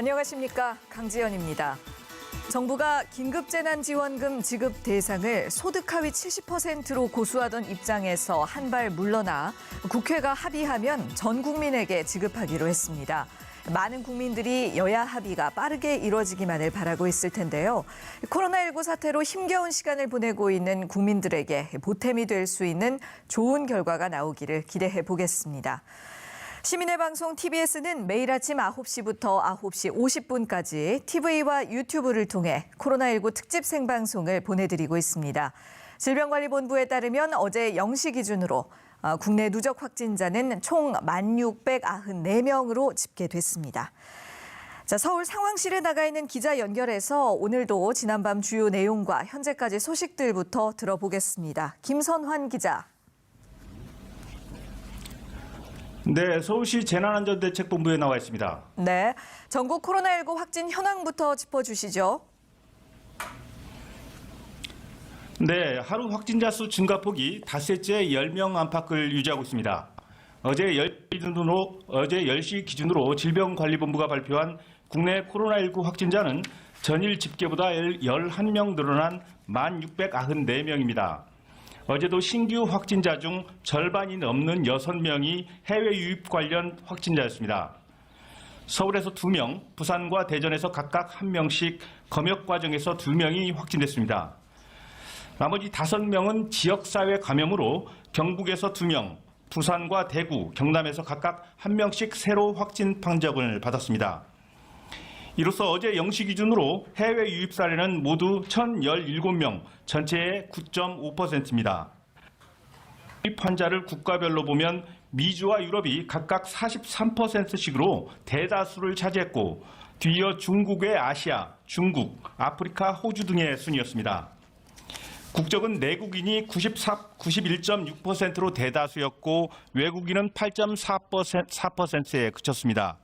안녕하십니까, 강지연입니다. 정부가 긴급재난지원금 지급 대상을 소득 하위 70%로 고수하던 입장에서 한 발 물러나 국회가 합의하면 전 국민에게 지급하기로 했습니다. 많은 국민들이 여야 합의가 빠르게 이루어지기만을 바라고 있을 텐데요. 코로나19 사태로 힘겨운 시간을 보내고 있는 국민들에게 보탬이 될 수 있는 좋은 결과가 나오기를 기대해 보겠습니다. 시민의 방송 TBS는 매일 아침 9시부터 9시 50분까지 TV와 유튜브를 통해 코로나19 특집 생방송을 보내드리고 있습니다. 질병관리본부에 따르면 어제 0시 기준으로 국내 누적 확진자는 총 1,694명으로 집계됐습니다. 자, 서울 상황실에 나가 있는 기자 연결해서 오늘도 지난밤 주요 내용과 현재까지 소식들부터 들어보겠습니다. 김선환 기자. 네, 서울시 재난안전대책본부에 나와 있습니다. 네, 전국 코로나19 확진 현황부터 짚어주시죠. 네, 하루 확진자 수 증가폭이 닷새째 10명 안팎을 유지하고 있습니다. 어제 10시 기준으로 질병관리본부가 발표한 국내 코로나19 확진자는 전일 집계보다 11명 늘어난 1,694명입니다. 어제도 신규 확진자 중 절반이 넘는 6명이 해외 유입 관련 확진자였습니다. 서울에서 2명, 부산과 대전에서 각각 1명씩 검역 과정에서 2명이 확진됐습니다. 나머지 5명은 지역사회 감염으로 경북에서 2명, 부산과 대구, 경남에서 각각 1명씩 새로 확진 판정을 받았습니다. 이로써 어제 0시 기준으로 해외 유입 사례는 모두 1,017명, 전체의 9.5%입니다. 유입 환자를 국가별로 보면 미주와 유럽이 각각 43%씩으로 대다수를 차지했고, 뒤이어 중국의 아시아, 중국, 아프리카, 호주 등의 순이었습니다. 국적은 내국인이 91.6%로 대다수였고 외국인은 8.4%에 그쳤습니다.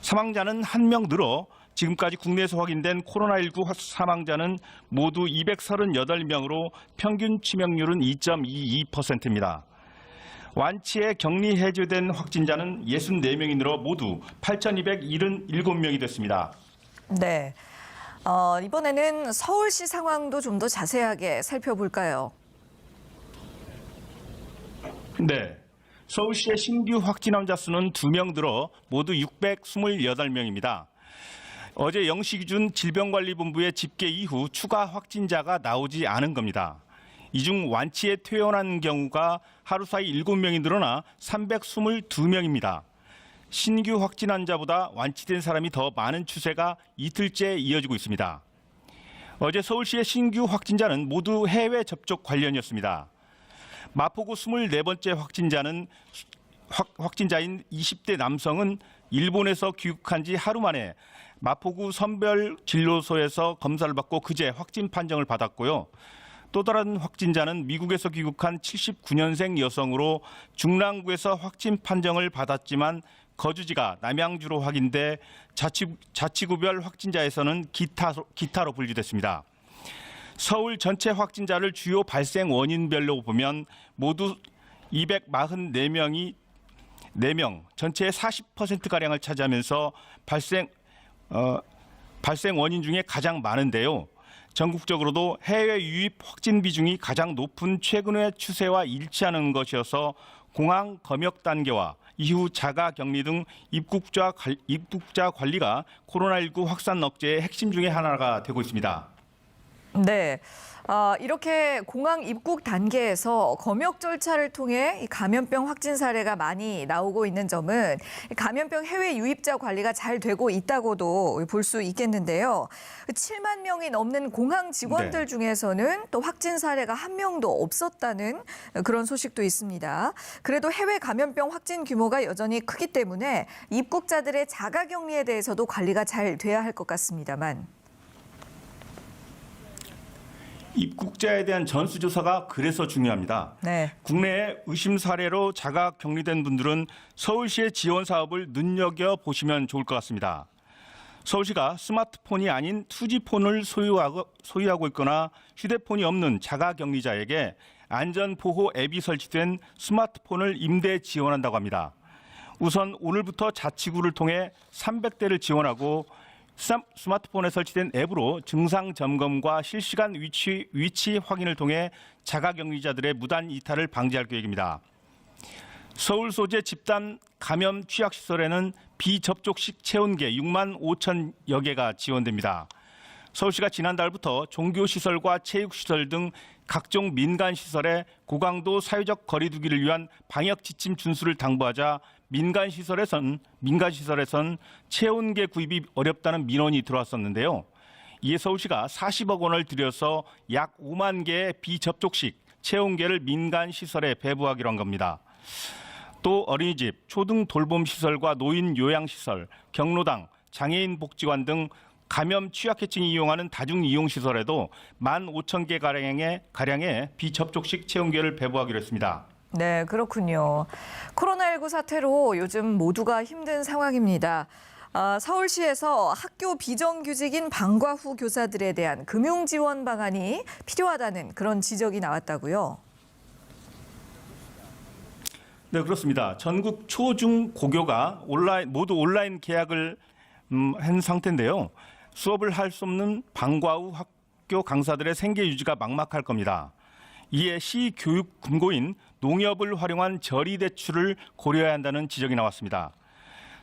사망자는 1명 늘어 지금까지 국내에서 확인된 코로나19 사망자는 모두 238명으로 평균 치명률은 2.22%입니다. 완치에 격리 해제된 확진자는 64명이 늘어 모두 8,277명이 됐습니다. 네, 이번에는 서울시 상황도 좀 더 자세하게 살펴볼까요? 네. 서울시의 신규 확진 환자 수는 2명 늘어 모두 628명입니다. 어제 0시 기준 질병관리본부의 집계 이후 추가 확진자가 나오지 않은 겁니다. 이 중 완치에 퇴원한 경우가 하루 사이 7명이 늘어나 322명입니다. 신규 확진 환자보다 완치된 사람이 더 많은 추세가 이틀째 이어지고 있습니다. 어제 서울시의 신규 확진자는 모두 해외 접촉 관련이었습니다. 마포구 24번째 확진자인 20대 남성은 일본에서 귀국한 지 하루 만에 마포구 선별진료소에서 검사를 받고 그제 확진 판정을 받았고요. 또 다른 확진자는 미국에서 귀국한 79년생 여성으로 중랑구에서 확진 판정을 받았지만 거주지가 남양주로 확인돼 자치구별 확진자에서는 기타로 분류됐습니다. 서울 전체 확진자를 주요 발생 원인별로 보면 모두 244명이 4명, 전체의 40%가량을 차지하면서 발생 원인 중에 가장 많은데요. 전국적으로도 해외 유입 확진 비중이 가장 높은 최근의 추세와 일치하는 것이어서 공항 검역 단계와 이후 자가 격리 등 입국자 관리가 코로나19 확산 억제의 핵심 중에 하나가 되고 있습니다. 네, 이렇게 공항 입국 단계에서 검역 절차를 통해 감염병 확진 사례가 많이 나오고 있는 점은 감염병 해외 유입자 관리가 잘 되고 있다고도 볼 수 있겠는데요. 7만 명이 넘는 공항 직원들 중에서는 또 확진 사례가 1명도 없었다는 그런 소식도 있습니다. 그래도 해외 감염병 확진 규모가 여전히 크기 때문에 입국자들의 자가 격리에 대해서도 관리가 잘 돼야 할 것 같습니다만. 입국자에 대한 전수조사가 그래서 중요합니다. 네. 국내에 의심 사례로 자가 격리된 분들은 서울시의 지원 사업을 눈여겨보시면 좋을 것 같습니다. 서울시가 스마트폰이 아닌 2G폰을 소유하고 있거나 휴대폰이 없는 자가 격리자에게 안전보호 앱이 설치된 스마트폰을 임대 지원한다고 합니다. 우선 오늘부터 자치구를 통해 300대를 지원하고 스마트폰에 설치된 앱으로 증상 점검과 실시간 위치 확인을 통해 자가격리자들의 무단 이탈을 방지할 계획입니다. 서울 소재 집단 감염 취약시설에는 비접촉식 체온계 6만 5천여 개가 지원됩니다. 서울시가 지난달부터 종교시설과 체육시설 등 각종 민간시설에 고강도 사회적 거리 두기를 위한 방역 지침 준수를 당부하자 민간시설에선 체온계 구입이 어렵다는 민원이 들어왔었는데요. 이에 서울시가 40억 원을 들여서 약 5만 개의 비접촉식 체온계를 민간시설에 배부하기로 한 겁니다. 또 어린이집, 초등 돌봄시설과 노인 요양시설, 경로당, 장애인 복지관 등 감염 취약계층이 이용하는 다중이용시설에도 15,000개 가량의 비접촉식 체온계를 배부하기로 했습니다. 네, 그렇군요. 코로나19 사태로 요즘 모두가 힘든 상황입니다. 서울시에서 학교 비정규직인 방과 후 교사들에 대한 금융 지원 방안이 필요하다는 그런 지적이 나왔다고요. 네, 그렇습니다. 전국 초중 고교가 모두 온라인 계약을 한 상태인데요. 수업을 할 수 없는 방과 후 학교 강사들의 생계 유지가 막막할 겁니다. 이에 시 교육 금고인 농협을 활용한 저리 대출을 고려해야 한다는 지적이 나왔습니다.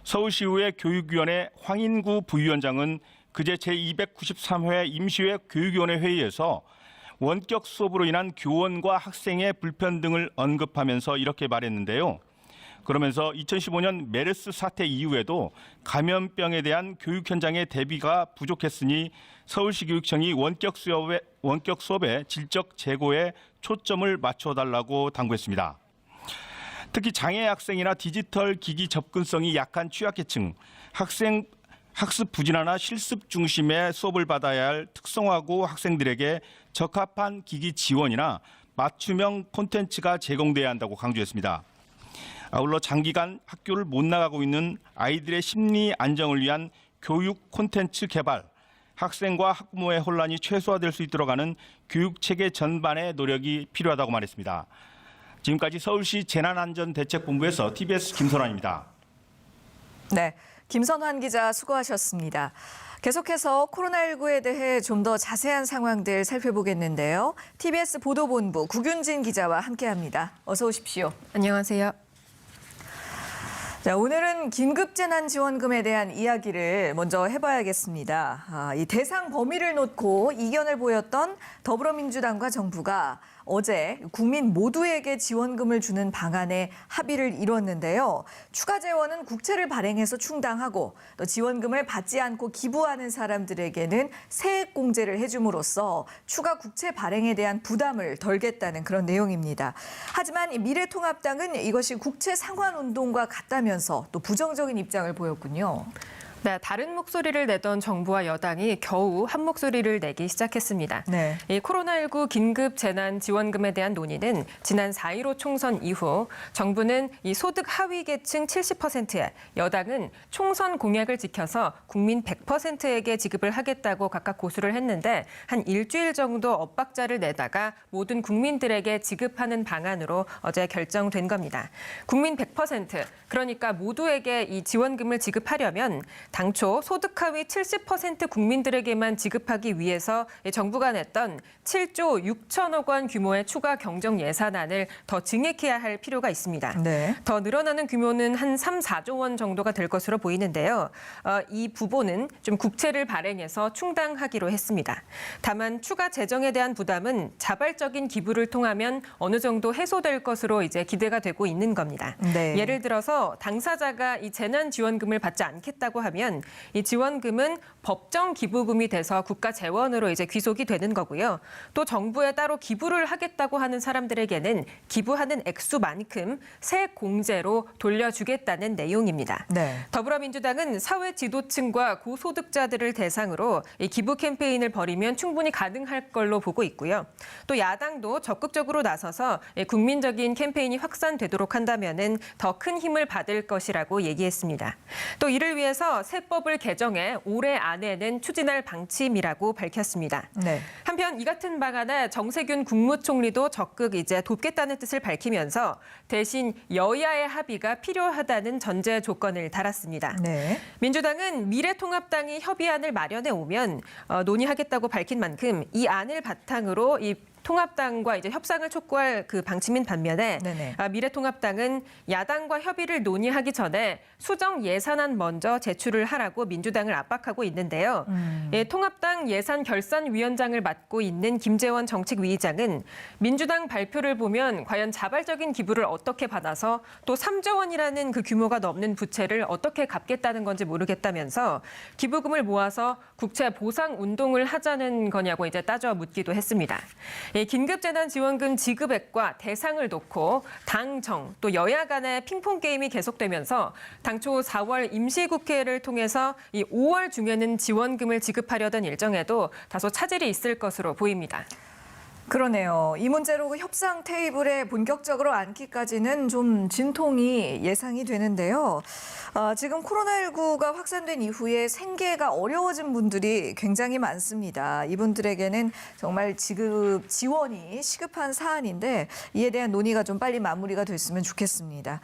서울시의회 교육위원회 황인구 부위원장은 그제 제293회 임시회 교육위원회 회의에서 원격 수업으로 인한 교원과 학생의 불편등을 언급하면서 이렇게 말했는데요. 그러면서 2015년 메르스 사태 이후에도 감염병에 대한 교육 현장의 대비가 부족했으니 서울시 교육청이 원격 수업의 질적 제고에 초점을 맞춰달라고 당부했습니다. 특히 장애 학생이나 디지털 기기 접근성이 약한 취약계층, 학습 부진화나 실습 중심의 수업을 받아야 할 특성화고 학생들에게 적합한 기기 지원이나 맞춤형 콘텐츠가 제공돼야 한다고 강조했습니다. 아울러 장기간 학교를 못 나가고 있는 아이들의 심리 안정을 위한 교육 콘텐츠 개발, 학생과 학부모의 혼란이 최소화될 수 있도록 하는 교육체계 전반의 노력이 필요하다고 말했습니다. 지금까지 서울시 재난안전대책본부에서 TBS 김선환입니다. 네, 김선환 기자 수고하셨습니다. 계속해서 코로나19에 대해 좀 더 자세한 상황들 살펴보겠는데요. TBS 보도본부 구균진 기자와 함께합니다. 어서 오십시오. 안녕하세요. 자, 오늘은 긴급재난지원금에 대한 이야기를 먼저 해봐야겠습니다. 이 대상 범위를 놓고 이견을 보였던 더불어민주당과 정부가 어제 국민 모두에게 지원금을 주는 방안에 합의를 이뤘는데요. 추가 재원은 국채를 발행해서 충당하고 또 지원금을 받지 않고 기부하는 사람들에게는 세액 공제를 해줌으로써 추가 국채 발행에 대한 부담을 덜겠다는 그런 내용입니다. 하지만 미래통합당은 이것이 국채 상환 운동과 같다면서 또 부정적인 입장을 보였군요. 네, 다른 목소리를 내던 정부와 여당이 겨우 한 목소리를 내기 시작했습니다. 네. 이 코로나19 긴급 재난 지원금에 대한 논의는 지난 4.15 총선 이후 정부는 이 소득 하위 계층 70%에 여당은 총선 공약을 지켜서 국민 100%에게 지급을 하겠다고 각각 고수를 했는데 한 일주일 정도 엇박자를 내다가 모든 국민들에게 지급하는 방안으로 어제 결정된 겁니다. 국민 100%, 그러니까 모두에게 이 지원금을 지급하려면 당초 소득 하위 70% 국민들에게만 지급하기 위해서 정부가 냈던 7조 6천억 원 규모의 추가 경정 예산안을 더 증액해야 할 필요가 있습니다. 네. 더 늘어나는 규모는 한 3, 4조 원 정도가 될 것으로 보이는데요. 이 부분은 좀 국채를 발행해서 충당하기로 했습니다. 다만 추가 재정에 대한 부담은 자발적인 기부를 통하면 어느 정도 해소될 것으로 이제 기대가 되고 있는 겁니다. 네. 예를 들어서 당사자가 이 재난 지원금을 받지 않겠다고 하면 이 지원금은 법정 기부금이 돼서 국가 재원으로 이제 귀속이 되는 거고요. 또 정부에 따로 기부를 하겠다고 하는 사람들에게는 기부하는 액수만큼 세액 공제로 돌려주겠다는 내용입니다. 네. 더불어민주당은 사회 지도층과 고소득자들을 대상으로 이 기부 캠페인을 벌이면 충분히 가능할 걸로 보고 있고요. 또 야당도 적극적으로 나서서 국민적인 캠페인이 확산되도록 한다면은 더 큰 힘을 받을 것이라고 얘기했습니다. 또 이를 위해서 세법을 개정해 올해 안에는 추진할 방침이라고 밝혔습니다. 네. 한편 이 같은 방안에 정세균 국무총리도 적극 이제 돕겠다는 뜻을 밝히면서 대신 여야의 합의가 필요하다는 전제 조건을 달았습니다. 네. 민주당은 미래통합당이 협의안을 마련해 오면 논의하겠다고 밝힌 만큼 이 안을 바탕으로 이 통합당과 이제 협상을 촉구할 그 방침인 반면에 네네. 미래통합당은 야당과 협의를 논의하기 전에 수정 예산안 먼저 제출을 하라고 민주당을 압박하고 있는데요. 통합당 예산결산위원장을 맡고 있는 김재원 정책위의장은 민주당 발표를 보면 과연 자발적인 기부를 어떻게 받아서 또 3조 원이라는 그 규모가 넘는 부채를 어떻게 갚겠다는 건지 모르겠다면서 기부금을 모아서 국채 보상 운동을 하자는 거냐고 이제 따져 묻기도 했습니다. 긴급재난지원금 지급액과 대상을 놓고 당, 정, 또 여야 간의 핑퐁 게임이 계속되면서 당초 4월 임시국회를 통해서 이 5월 중에는 지원금을 지급하려던 일정에도 다소 차질이 있을 것으로 보입니다. 그러네요. 이 문제로 협상 테이블에 본격적으로 앉기까지는 좀 진통이 예상이 되는데요. 지금 코로나19가 확산된 이후에 생계가 어려워진 분들이 굉장히 많습니다. 이분들에게는 정말 지급 지원이 시급한 사안인데 이에 대한 논의가 좀 빨리 마무리가 됐으면 좋겠습니다.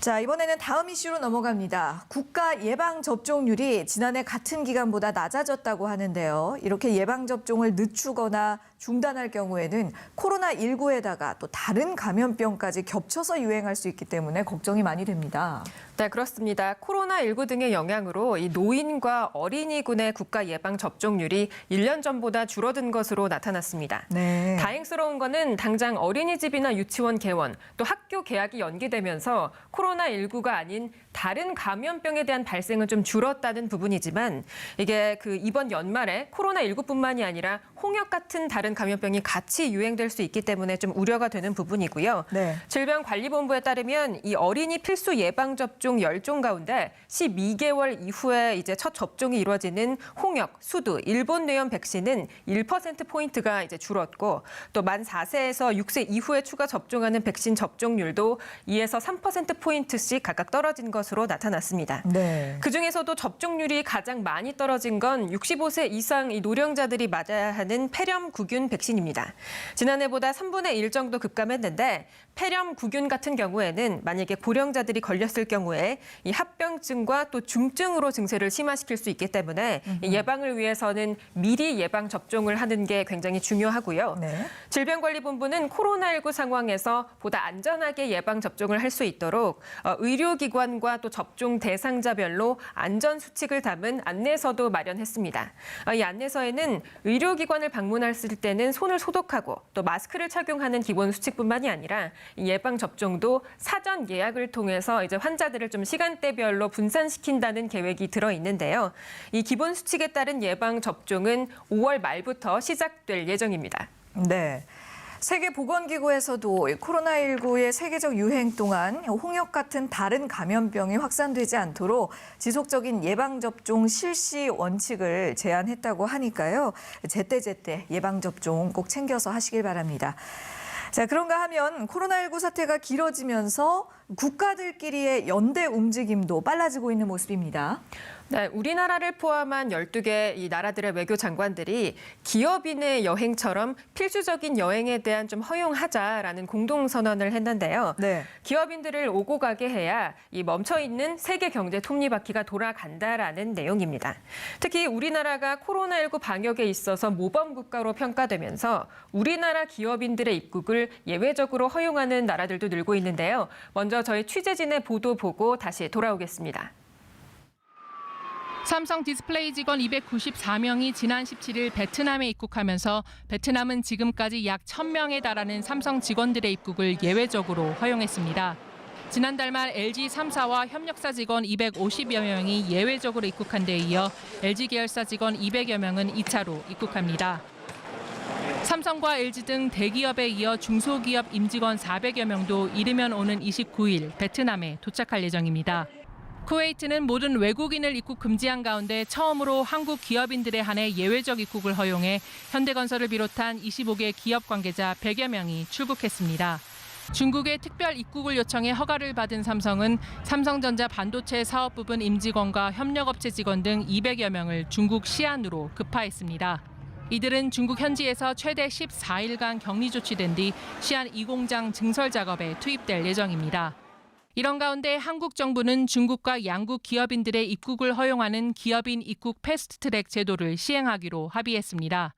자, 이번에는 다음 이슈로 넘어갑니다. 국가 예방접종률이 지난해 같은 기간보다 낮아졌다고 하는데요. 이렇게 예방접종을 늦추거나 중단할 경우에는 코로나19에다가 또 다른 감염병까지 겹쳐서 유행할 수 있기 때문에 걱정이 많이 됩니다. 네, 그렇습니다. 코로나19 등의 영향으로 이 노인과 어린이군의 국가 예방 접종률이 1년 전보다 줄어든 것으로 나타났습니다. 네. 다행스러운 거는 당장 어린이집이나 유치원 개원, 또 학교 개학이 연기되면서 코로나19가 아닌 다른 감염병에 대한 발생은 좀 줄었다는 부분이지만 이게 그 이번 연말에 코로나19뿐만이 아니라 홍역 같은 다른 감염병이 같이 유행될 수 있기 때문에 좀 우려가 되는 부분이고요. 네. 질병관리본부에 따르면 이 어린이 필수 예방접종 10종 가운데 12개월 이후에 이제 첫 접종이 이루어지는 홍역, 수두, 일본 뇌염 백신은 1%포인트가 이제 줄었고 또 만 4세에서 6세 이후에 추가 접종하는 백신 접종률도 2에서 3%포인트씩 각각 떨어진 것으로 나타났습니다. 네. 그중에서도 접종률이 가장 많이 떨어진 건 65세 이상 이 노령자들이 맞아야 하는 폐렴구균 백신입니다. 지난해보다 3분의 1 정도 급감했는데 폐렴구균 같은 경우에는 만약에 고령자들이 걸렸을 경우에 이 합병증과 또 중증으로 증세를 심화시킬 수 있기 때문에 예방을 위해서는 미리 예방 접종을 하는 게 굉장히 중요하고요. 네. 질병관리본부는 코로나19 상황에서 보다 안전하게 예방 접종을 할 수 있도록 의료기관과 또 접종 대상자별로 안전 수칙을 담은 안내서도 마련했습니다. 이 안내서에는 의료기관을 방문했을 때는 손을 소독하고 또 마스크를 착용하는 기본 수칙뿐만이 아니라 예방 접종도 사전 예약을 통해서 이제 환자들을 좀 시간대별로 분산시킨다는 계획이 들어 있는데요. 이 기본 수칙에 따른 예방 접종은 5월 말부터 시작될 예정입니다. 네. 세계보건기구에서도 코로나19의 세계적 유행 동안 홍역 같은 다른 감염병이 확산되지 않도록 지속적인 예방접종 실시 원칙을 제안했다고 하니까요. 제때제때 예방접종 꼭 챙겨서 하시길 바랍니다. 자, 그런가 하면 코로나19 사태가 길어지면서 국가들끼리의 연대 움직임도 빨라지고 있는 모습입니다. 네, 우리나라를 포함한 12개 이 나라들의 외교 장관들이 기업인의 여행처럼 필수적인 여행에 대한 좀 허용하자라는 공동선언을 했는데요. 네. 기업인들을 오고 가게 해야 이 멈춰있는 세계 경제 톱니바퀴가 돌아간다라는 내용입니다. 특히 우리나라가 코로나19 방역에 있어서 모범 국가로 평가되면서 우리나라 기업인들의 입국을 예외적으로 허용하는 나라들도 늘고 있는데요. 먼저 저희 취재진의 보도 보고 다시 돌아오겠습니다. 삼성 디스플레이 직원 294명이 지난 17일 베트남에 입국하면서 베트남은 지금까지 약 1,000명에 달하는 삼성 직원들의 입국을 예외적으로 허용했습니다. 지난달 말 LG 3사와 협력사 직원 250여 명이 예외적으로 입국한 데 이어 LG 계열사 직원 200여 명은 2차로 입국합니다. 삼성과 LG 등 대기업에 이어 중소기업 임직원 400여 명도 이르면 오는 29일 베트남에 도착할 예정입니다. 쿠웨이트는 모든 외국인을 입국 금지한 가운데 처음으로 한국 기업인들에 한해 예외적 입국을 허용해 현대건설을 비롯한 25개 기업 관계자 100여 명이 출국했습니다. 중국의 특별 입국을 요청해 허가를 받은 삼성은 삼성전자 반도체 사업 부분 임직원과 협력업체 직원 등 200여 명을 중국 시안으로 급파했습니다. 이들은 중국 현지에서 최대 14일간 격리 조치된 뒤 시안 2공장 증설 작업에 투입될 예정입니다. 이런 가운데 한국 정부는 중국과 양국 기업인들의 입국을 허용하는 기업인 입국 패스트트랙 제도를 시행하기로 합의했습니다.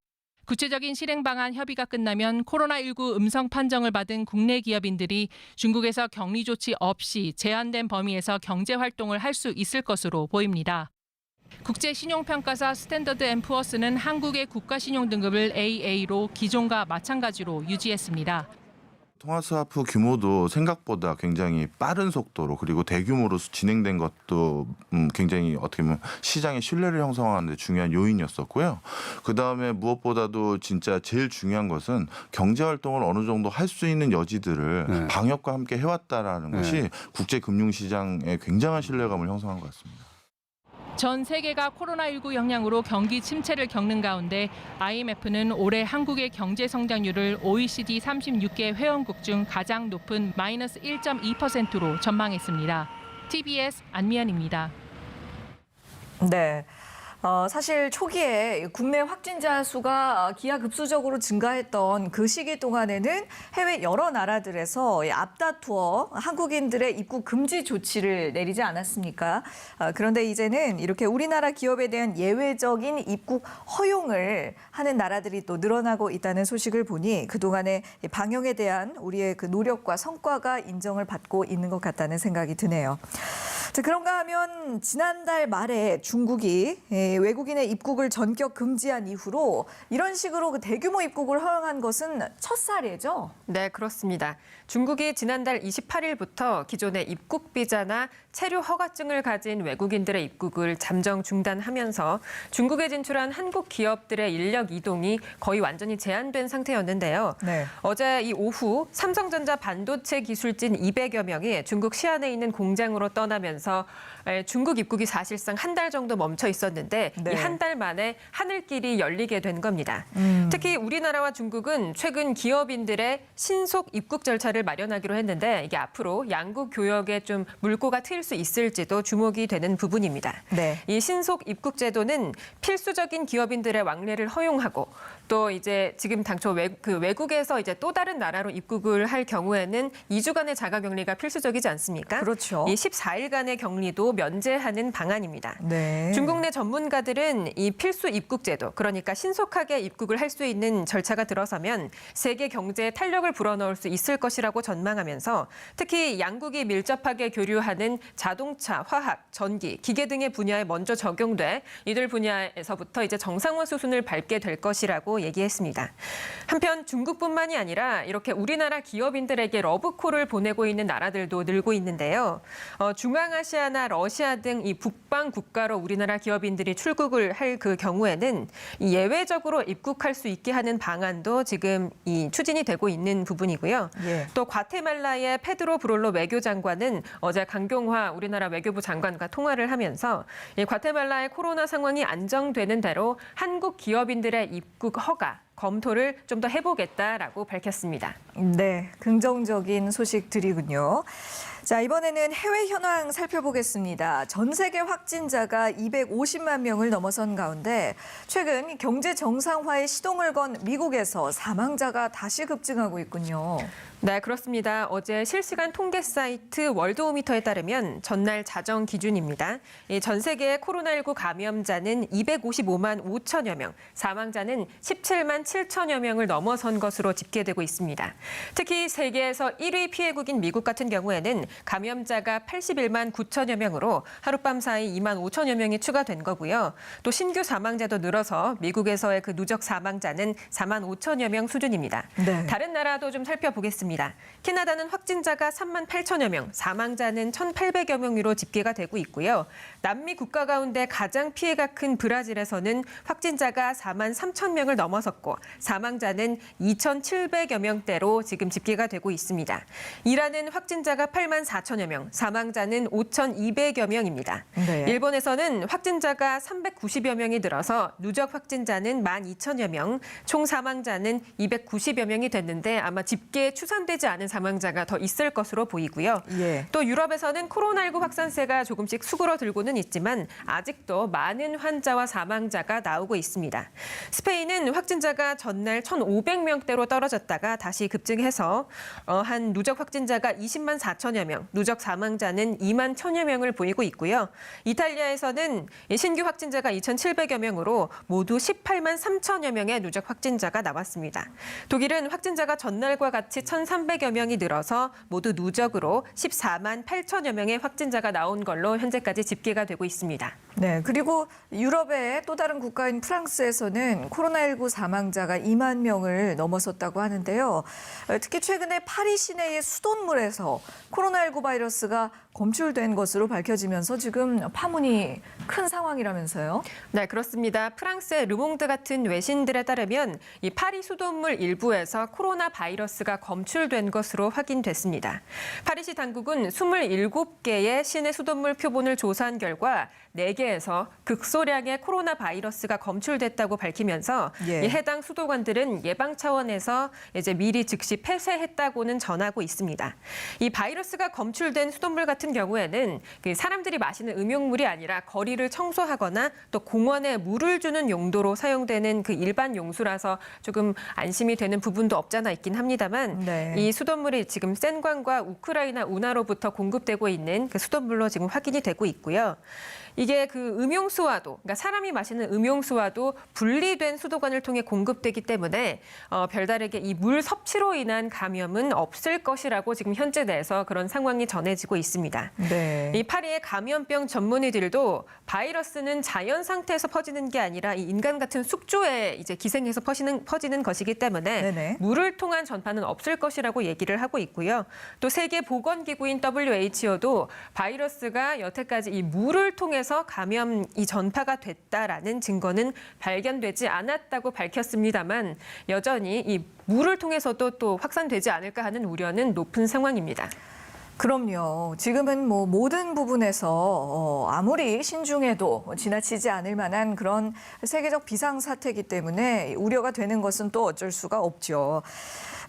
구체적인 실행 방안 협의가 끝나면 코로나19 음성 판정을 받은 국내 기업인들이 중국에서 격리 조치 없이 제한된 범위에서 경제 활동을 할 수 있을 것으로 보입니다. 국제 신용평가사 스탠더드 앤 푸어스는 한국의 국가 신용 등급을 AA로 기존과 마찬가지로 유지했습니다. 통화스와프 규모도 생각보다 굉장히 빠른 속도로 그리고 대규모로 진행된 것도 굉장히 어떻게 보면 시장의 신뢰를 형성하는 데 중요한 요인이었었고요. 그다음에 무엇보다도 진짜 제일 중요한 것은 경제 활동을 어느 정도 할 수 있는 여지들을 방역과 함께 해왔다라는 것이 국제 금융 시장에 굉장한 신뢰감을 형성한 것 같습니다. 전 세계가 코로나19 영향으로 경기 침체를 겪는 가운데 IMF는 올해 한국의 경제 성장률을 OECD 36개 회원국 중 가장 높은 마이너스 1.2%로 전망했습니다. TBS 안미연입니다. 네. 사실 초기에 국내 확진자 수가 기하급수적으로 증가했던 그 시기 동안에는 해외 여러 나라들에서 앞다투어 한국인들의 입국 금지 조치를 내리지 않았습니까? 그런데 이제는 이렇게 우리나라 기업에 대한 예외적인 입국 허용을 하는 나라들이 또 늘어나고 있다는 소식을 보니 그동안의 방역에 대한 우리의 그 노력과 성과가 인정을 받고 있는 것 같다는 생각이 드네요. 자, 그런가 하면 지난달 말에 중국이 외국인의 입국을 전격 금지한 이후로 이런 식으로 그 대규모 입국을 허용한 것은 첫 사례죠? 네, 그렇습니다. 중국이 지난달 28일부터 기존의 입국 비자나 체류 허가증을 가진 외국인들의 입국을 잠정 중단하면서 중국에 진출한 한국 기업들의 인력 이동이 거의 완전히 제한된 상태였는데요. 네. 어제 이 오후 삼성전자 반도체 기술진 200여 명이 중국 시안에 있는 공장으로 떠나면서 중국 입국이 사실상 한 달 정도 멈춰 있었는데 네. 이 한 달 만에 하늘길이 열리게 된 겁니다. 특히 우리나라와 중국은 최근 기업인들의 신속 입국 절차를 마련하기로 했는데 이게 앞으로 양국 교역에 좀 물꼬가 트일 수 있을지도 주목이 되는 부분입니다. 네. 이 신속 입국 제도는 필수적인 기업인들의 왕래를 허용하고 또 이제 지금 당초 외국에서 이제 또 다른 나라로 입국을 할 경우에는 2주간의 자가 격리가 필수적이지 않습니까? 그렇죠. 이 14일간의 격리도 면제하는 방안입니다. 네. 중국 내 전문가들은 이 필수 입국 제도, 그러니까 신속하게 입국을 할 수 있는 절차가 들어서면 세계 경제에 탄력을 불어넣을 수 있을 것이라고 전망하면서 특히 양국이 밀접하게 교류하는 자동차, 화학, 전기, 기계 등의 분야에 먼저 적용돼 이들 분야에서부터 이제 정상화 수순을 밟게 될 것이라고 얘기했습니다. 한편 중국뿐만이 아니라 이렇게 우리나라 기업인들에게 러브콜을 보내고 있는 나라들도 늘고 있는데요. 중앙아시아나 러시아 등 이 북방 국가로 우리나라 기업인들이 출국을 할 그 경우에는 예외적으로 입국할 수 있게 하는 방안도 지금 이 추진이 되고 있는 부분이고요. 예. 또 과테말라의 페드로 브롤로 외교장관은 어제 강경화 우리나라 외교부 장관과 통화를 하면서 이 과테말라의 코로나 상황이 안정되는 대로 한국 기업인들의 입국 허가 검토를 좀 더 해보겠다라고 밝혔습니다. 네, 긍정적인 소식들이군요. 자, 이번에는 해외 현황 살펴보겠습니다. 전 세계 확진자가 250만 명을 넘어선 가운데 최근 경제 정상화에 시동을 건 미국에서 사망자가 다시 급증하고 있군요. 네, 그렇습니다. 어제 실시간 통계 사이트 월드오미터에 따르면 전날 자정 기준입니다. 전 세계 코로나19 감염자는 255만 5천여 명, 사망자는 17만 7천여 명을 넘어선 것으로 집계되고 있습니다. 특히 세계에서 1위 피해국인 미국 같은 경우에는 감염자가 81만 9천여 명으로 하룻밤 사이 2만 5천여 명이 추가된 거고요. 또 신규 사망자도 늘어서 미국에서의 그 누적 사망자는 4만 5천여 명 수준입니다. 네. 다른 나라도 좀 살펴보겠습니다. 캐나다는 확진자가 3만 8천여 명, 사망자는 1,800여 명으로 집계가 되고 있고요. 남미 국가 가운데 가장 피해가 큰 브라질에서는 확진자가 4만 3천 명을 넘어섰고 사망자는 2,700여 명대로 지금 집계가 되고 있습니다. 이란은 확진자가 8만 4천여 명, 사망자는 5,200여 명입니다. 네. 일본에서는 확진자가 390여 명이 늘어서 누적 확진자는 12,000여 명, 총 사망자는 290여 명이 됐는데 아마 집계 추산 확산되지 않은 사망자가 더 있을 것으로 보이고요. 예. 또 유럽에서는 코로나19 확산세가 조금씩 수그러들고는 있지만 아직도 많은 환자와 사망자가 나오고 있습니다. 스페인은 확진자가 전날 1,500명대로 떨어졌다가 다시 급증해서 한 누적 확진자가 20만 4천여 명, 누적 사망자는 2만 1천여 명을 보이고 있고요. 이탈리아에서는 신규 확진자가 2,700여 명으로 모두 18만 3천여 명의 누적 확진자가 나왔습니다. 독일은 확진자가 전날과 같이 1,300여 명이 늘어서 모두 누적으로 14만 8천여 명의 확진자가 나온 걸로 현재까지 집계가 되고 있습니다. 네, 그리고 유럽의 또 다른 국가인 프랑스에서는 코로나19 사망자가 2만 명을 넘어섰다고 하는데요. 특히 최근에 파리 시내의 수돗물에서 코로나19 바이러스가 검출된 것으로 밝혀지면서 지금 파문이 큰 상황이라면서요? 네, 그렇습니다. 프랑스의 르몽드 같은 외신들에 따르면 이 파리 수돗물 일부에서 코로나 바이러스가 검출된 것으로 확인됐습니다. 파리시 당국은 27개의 시내 수돗물 표본을 조사한 결과 4개에서 극소량의 코로나 바이러스가 검출됐다고 밝히면서 예. 이 해당 수도관들은 예방 차원에서 이제 미리 즉시 폐쇄했다고는 전하고 있습니다. 이 바이러스가 검출된 수돗물 같은 경우에는 사람들이 마시는 음용물이 아니라 거리를 청소하거나 또 공원에 물을 주는 용도로 사용되는 그 일반 용수라서 조금 안심이 되는 부분도 없잖아 있긴 합니다만 네. 이 수돗물이 지금 센관과 우크라이나 운하로부터 공급되고 있는 그 수돗물로 지금 확인이 되고 있고요. 이게 그 음용수와도, 그러니까 사람이 마시는 음용수와도 분리된 수도관을 통해 공급되기 때문에 별다르게 이 물 섭취로 인한 감염은 없을 것이라고 지금 현재 내에서 그런 상황이 전해지고 있습니다. 네. 이 파리의 감염병 전문의들도 바이러스는 자연 상태에서 퍼지는 게 아니라 이 인간 같은 숙주에 이제 기생해서 퍼지는 것이기 때문에 네네. 물을 통한 전파는 없을 것이라고 얘기를 하고 있고요. 또 세계 보건기구인 WHO도 바이러스가 여태까지 이 물을 통해서 감염이 전파가 됐다라는 증거는 발견되지 않았다고 밝혔습니다만 여전히 이 물을 통해서도 또 확산되지 않을까 하는 우려는 높은 상황입니다. 그럼요. 지금은 뭐 모든 부분에서 아무리 신중해도 지나치지 않을 만한 그런 세계적 비상사태이기 때문에 우려가 되는 것은 또 어쩔 수가 없죠.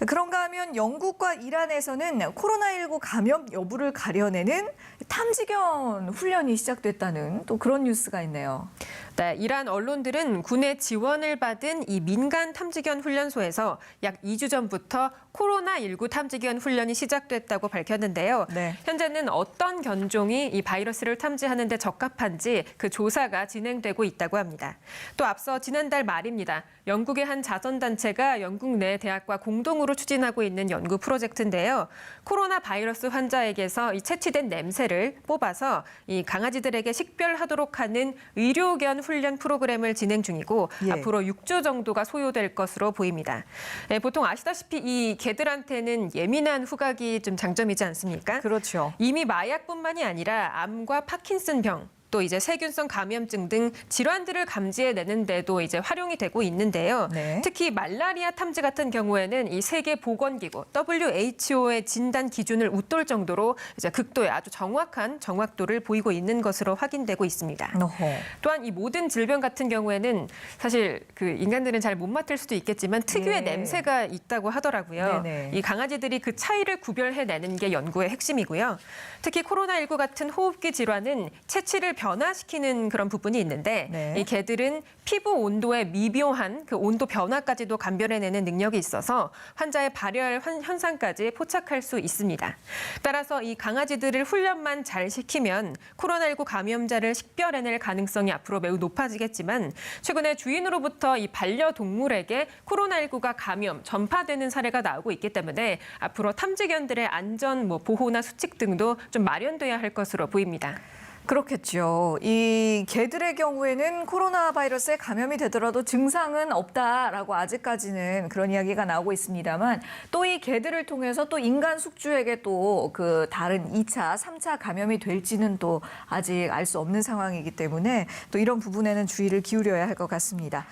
그런가 하면 영국과 이란에서는 코로나19 감염 여부를 가려내는 탐지견 훈련이 시작됐다는 또 그런 뉴스가 있네요. 네, 이란 언론들은 군의 지원을 받은 이 민간 탐지견 훈련소에서 약 2주 전부터 코로나19 탐지견 훈련이 시작됐다고 밝혔는데요. 네. 현재는 어떤 견종이 이 바이러스를 탐지하는 데 적합한지 그 조사가 진행되고 있다고 합니다. 또 앞서 지난달 말입니다. 영국의 한 자선단체가 영국 내 대학과 공동으로 추진하고 있는 연구 프로젝트인데요. 코로나 바이러스 환자에게서 이 채취된 냄새를 뽑아서 이 강아지들에게 식별하도록 하는 의료견 훈련 프로그램을 진행 중이고 예. 앞으로 6주 정도가 소요될 것으로 보입니다. 네, 보통 아시다시피 이 개들한테는 예민한 후각이 좀 장점이지 않습니까? 그렇죠. 이미 마약뿐만이 아니라 암과 파킨슨병, 또 이제 세균성 감염증 등 질환들을 감지해내는 데도 이제 활용이 되고 있는데요. 네. 특히 말라리아 탐지 같은 경우에는 이 세계보건기구 WHO의 진단 기준을 웃돌 정도로 이제 극도의 아주 정확한 정확도를 보이고 있는 것으로 확인되고 있습니다. 어허. 또한 이 모든 질병 같은 경우에는 사실 그 인간들은 잘 못 맡을 수도 있겠지만 특유의 네. 냄새가 있다고 하더라고요. 네네. 이 강아지들이 그 차이를 구별해내는 게 연구의 핵심이고요. 특히 코로나19 같은 호흡기 질환은 체취를 변화시키는 그런 부분이 있는데 네. 이 개들은 피부 온도의 미묘한 그 온도 변화까지도 감별해내는 능력이 있어서 환자의 발열 현상까지 포착할 수 있습니다. 따라서 이 강아지들을 훈련만 잘 시키면 코로나19 감염자를 식별해낼 가능성이 앞으로 매우 높아지겠지만 최근에 주인으로부터 이 반려동물에게 코로나19가 감염, 전파되는 사례가 나오고 있기 때문에 앞으로 탐지견들의 안전 보호나 수칙 등도 좀 마련돼야 할 것으로 보입니다. 그렇겠죠. 이 개들의 경우에는 코로나 바이러스에 감염이 되더라도 증상은 없다라고 아직까지는 그런 이야기가 나오고 있습니다만 또 이 개들을 통해서 또 인간 숙주에게 또 그 다른 2차, 3차 감염이 될지는 또 아직 알 수 없는 상황이기 때문에 또 이런 부분에는 주의를 기울여야 할 것 같습니다.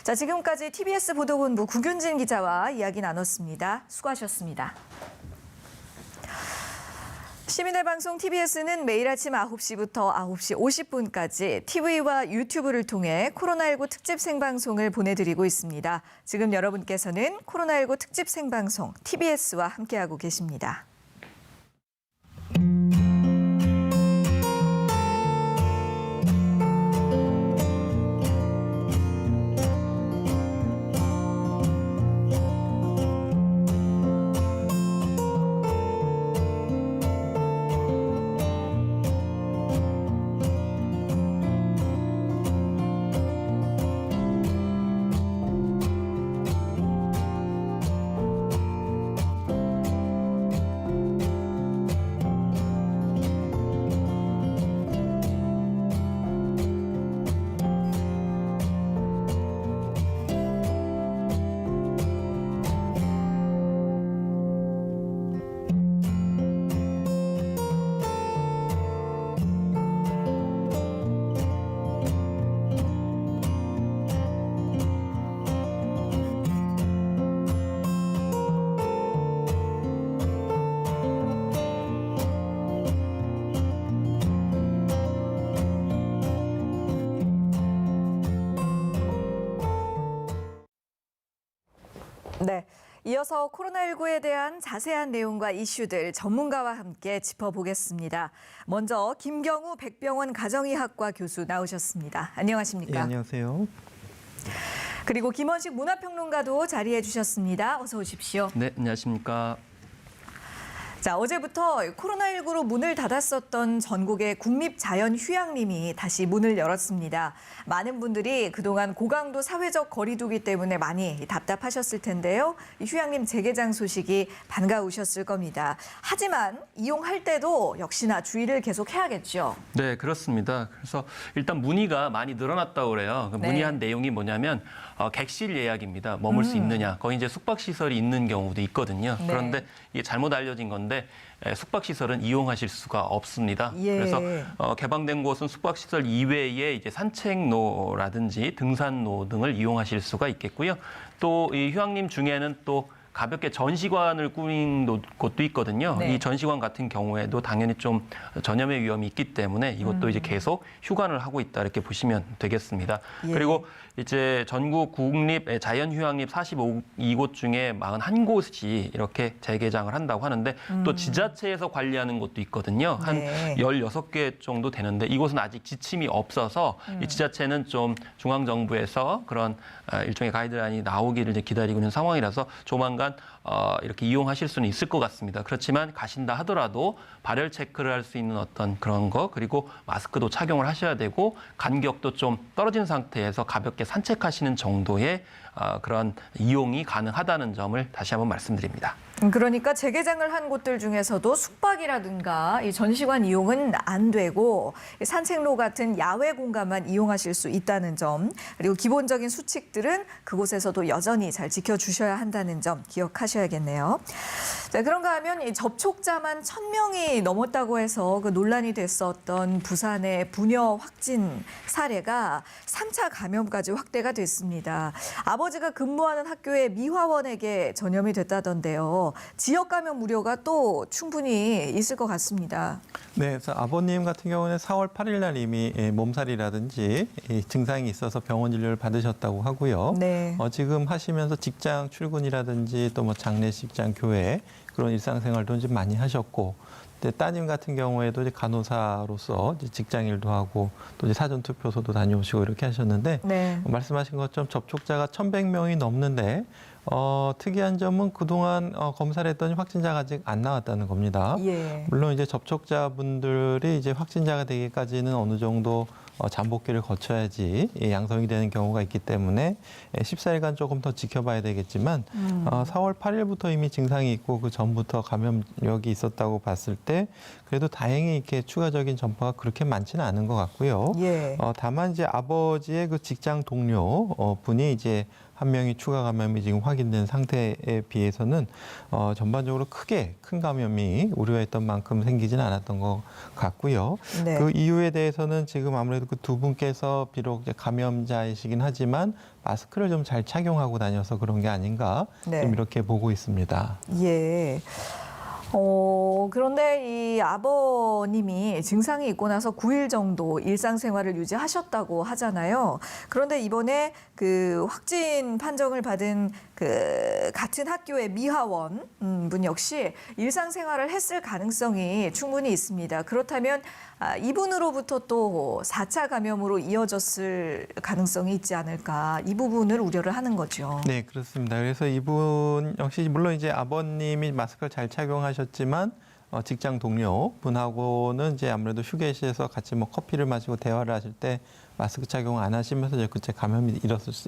자, 지금까지 TBS 보도본부 구균진 기자와 이야기 나눴습니다. 수고하셨습니다. 시민의 방송 TBS는 매일 아침 9시부터 9시 50분까지 TV와 유튜브를 통해 코로나19 특집 생방송을 보내드리고 있습니다. 지금 여러분께서는 코로나19 특집 생방송 TBS와 함께하고 계십니다. 네, 이어서 코로나19에 대한 자세한 내용과 이슈들 전문가와 함께 짚어보겠습니다. 먼저 김경우 백병원 가정의학과 교수 나오셨습니다. 안녕하십니까? 네, 안녕하세요. 그리고 김원식 문화평론가도 자리해 주셨습니다. 어서 오십시오. 네, 안녕하십니까? 자, 어제부터 코로나19로 문을 닫았었던 전국의 국립자연휴양림이 다시 문을 열었습니다. 많은 분들이 그동안 고강도 사회적 거리 두기 때문에 많이 답답하셨을 텐데요. 이 휴양림 재개장 소식이 반가우셨을 겁니다. 하지만 이용할 때도 역시나 주의를 계속 해야겠죠. 네, 그렇습니다. 그래서 일단 문의가 많이 늘어났다고 그래요. 그 네. 문의한 내용이 뭐냐면 객실 예약입니다. 머물 수 있느냐. 거기 이제 숙박시설이 있는 경우도 있거든요. 네. 그런데 이게 잘못 알려진 건데 숙박시설은 이용하실 수가 없습니다. 예. 그래서 개방된 곳은 숙박시설 이외에 이제 산책로라든지 등산로 등을 이용하실 수가 있겠고요. 또 이 휴양림 중에는 또 가볍게 전시관을 꾸민 곳도 있거든요. 네. 이 전시관 같은 경우에도 당연히 좀 전염의 위험이 있기 때문에 이것도 이제 계속 휴관을 하고 있다 이렇게 보시면 되겠습니다. 예. 그리고 이제 전국 국립 자연휴양림 42곳 중에 41곳이 이렇게 재개장을 한다고 하는데 또 지자체에서 관리하는 곳도 있거든요. 한 네. 16개 정도 되는데 이곳은 아직 지침이 없어서 이 지자체는 좀 중앙정부에서 그런 일종의 가이드라인이 나오기를 이제 기다리고 있는 상황이라서 조만간 이렇게 이용하실 수는 있을 것 같습니다. 그렇지만 가신다 하더라도 발열 체크를 할 수 있는 어떤 그런 거 그리고 마스크도 착용을 하셔야 되고 간격도 좀 떨어진 상태에서 가볍게 산책하시는 정도의 그런 이용이 가능하다는 점을 다시 한번 말씀드립니다. 그러니까 재개장을 한 곳들 중에서도 숙박이라든가 이 전시관 이용은 안 되고 산책로 같은 야외 공간만 이용하실 수 있다는 점, 그리고 기본적인 수칙들은 그곳에서도 여전히 잘 지켜주셔야 한다는 점 기억하셔야겠네요. 자, 그런가 하면 이 접촉자만 1,000명이 넘었다고 해서 그 논란이 됐었던 부산의 부녀 확진 사례가 3차 감염까지 확대가 됐습니다. 아버지가 근무하는 학교의 미화원에게 전염이 됐다던데요. 지역 감염 우려가 또 충분히 있을 것 같습니다. 네, 그래서 아버님 같은 경우는 4월 8일 날 이미 몸살이라든지 증상이 있어서 병원 진료를 받으셨다고 하고요. 네. 지금 하시면서 직장 출근이라든지 또 뭐 장례식장, 교회 그런 일상생활도 좀 많이 하셨고, 따님 같은 경우에도 이제 간호사로서 이제 직장일도 하고 또 이제 사전투표소도 다녀오시고 이렇게 하셨는데 네. 말씀하신 것처럼 접촉자가 1,100명이 넘는데 특이한 점은 그동안 검사를 했더니 확진자가 아직 안 나왔다는 겁니다. 예. 물론 이제 접촉자분들이 이제 확진자가 되기까지는 어느 정도 잠복기를 거쳐야지 양성이 되는 경우가 있기 때문에 14일간 조금 더 지켜봐야 되겠지만 4월 8일부터 이미 증상이 있고 그 전부터 감염력이 있었다고 봤을 때 그래도 다행히 이렇게 추가적인 전파가 그렇게 많지는 않은 것 같고요. 예. 다만 이제 아버지의 그 직장 동료 분이 이제 한 명이 추가 감염이 지금 확인된 상태에 비해서는 전반적으로 크게 큰 감염이 우려했던 만큼 생기지는 않았던 것 같고요. 네. 그 이유에 대해서는 지금 아무래도 그 두 분께서 비록 이제 감염자이시긴 하지만 마스크를 좀 잘 착용하고 다녀서 그런 게 아닌가 네. 좀 이렇게 보고 있습니다. 예. 그런데 이 아버님이 증상이 있고 나서 9일 정도 일상생활을 유지하셨다고 하잖아요. 그런데 이번에 그 확진 판정을 받은 그 같은 학교의 미하원 분 역시 일상생활을 했을 가능성이 충분히 있습니다. 그렇다면 이분으로부터 또 4차 감염으로 이어졌을 가능성이 있지 않을까, 이 부분을 우려를 하는 거죠. 네, 그렇습니다. 그래서 이분 역시 물론 이제 아버님이 마스크를 잘 착용하셨지만 직장 동료 분하고는 이제 아무래도 휴게실에서 같이 뭐 커피를 마시고 대화를 하실 때 마스크 착용 안 하시면서 이제 그때 감염이